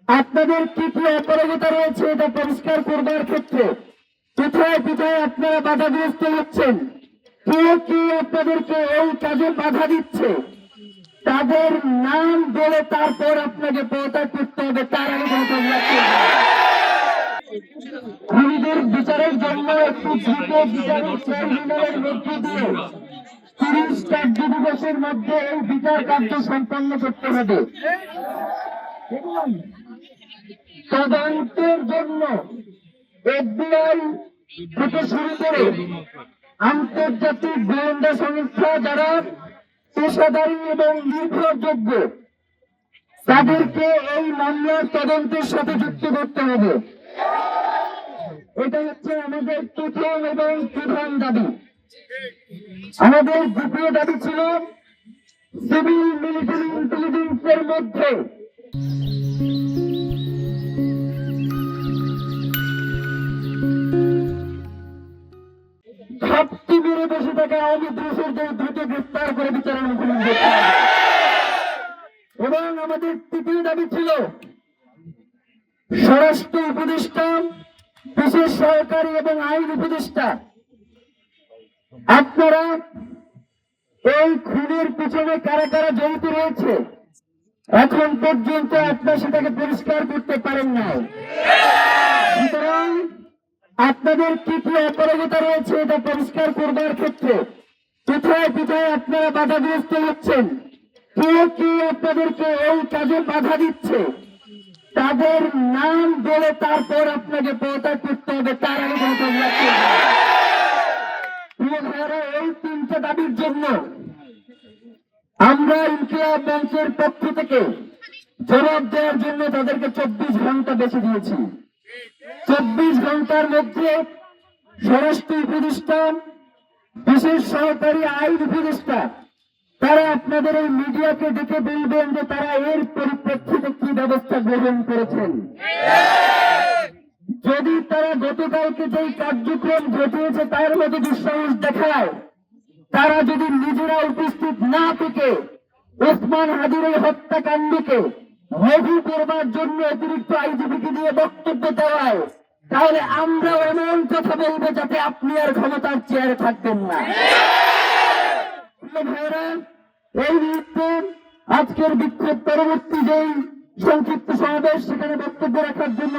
আপনাদের কি কি অপারগতা রয়েছে এটা পরিষ্কার করবার ক্ষেত্রে কোথায় কোথায় আপনারা বাধাগ্রস্ত হচ্ছেন, কে কি আপনাদেরকে এই কাজে বাধা দিচ্ছে, তাদের নাম বলে তারপর আপনাকে পদত্যাগ করতে হবে। তার আগে কোনো কাজ রাখতে হবে। খুনিদের বিচারের জন্য একটি দ্রুত বিচারিক ট্রাইব্যুনালের মধ্য দিয়ে 30 কার্য দিবসের মধ্যে এই বিচার কার্য সম্পন্ন করতে হবে। তদন্তের জন্য FBI থেকে শুরু করে আন্তর্জাতিক গোয়েন্দা সংস্থা যারা পেশাদারী এবং নির্ভরযোগ্য তাদেরকে এই মামলার তদন্তের সাথে যুক্ত করতে হবে। এটা হচ্ছে আমাদের প্রথম এবং প্রধান দাবি। আমাদের দ্বিতীয় দাবি ছিল সিভিল মিলিটারি ইন্টেলিজেন্সের মধ্যে ঘাপটি মেরে বসে থাকা আওয়ামী দোষরদের দ্রুত গ্রেফতার করে বিচারের মুখোমুখি করতে হবে। এবং আমাদের তৃতীয় দাবি ছিল স্বরাষ্ট্র উপদেষ্টা, বিশেষ সহকারী এবং আইন উপদেষ্টা, আপনারা এই খুনের পিছনে কারা কারা জড়িত রয়েছে এখন পর্যন্ত আপনারা সেটাকে পরিষ্কার করতে পারেন না। সুতরাং আপনাদের কি কি অপারগতা রয়েছে এটা পরিষ্কার করবার ক্ষেত্রে কোথায় কোথায় আপনারা বাধাগ্রস্ত হচ্ছেন, কে কি আপনাদেরকে এই কাজে বাধা দিচ্ছে, তাদের নাম বলে তারপর আপনাকে পদত্যাগ করতে হবে। তার আগে কোনো কাজ রাখতে হবে। প্রিয় ভাইয়েরা, এই তিনটা দাবির জন্য আমরা ইনকিলাব মঞ্চের পক্ষ থেকে জবাব দেওয়ার জন্য তাদেরকে 24 ঘন্টা বেছে দিয়েছি। 24 ঘন্টার মধ্যে স্বরাষ্ট্র উপদেষ্টা, বিশেষ সহকারী আইন উপদেষ্টা তারা আপনাদের এই মিডিয়াকে ডেকে বলবেন যে তারা এর পরিপ্রেক্ষিতে কি ব্যবস্থা গ্রহণ করেছেন। যদি তারা গতকালকে যেই কার্যক্রম ঘটিয়েছে তার মধ্যে দুঃসাহস দেখায়, তারা যদি নিজেরা উপস্থিত না থেকে ওসমান হাদির হত্যাকাণ্ডকে লঘু করবার জন্য অতিরিক্ত আইজিপিকে দিয়ে বক্তব্য দেওয়ায়, তাহলে আমরাও এমন কথা বলবো যাতে আপনি আর ক্ষমতার চেয়ারে থাকবেন না। ভাইরা, এই মুহূর্তে আজকের বিক্ষোভ পরবর্তী যেই সংক্ষিপ্ত সমাবেশ সেখানে বক্তব্য রাখার জন্য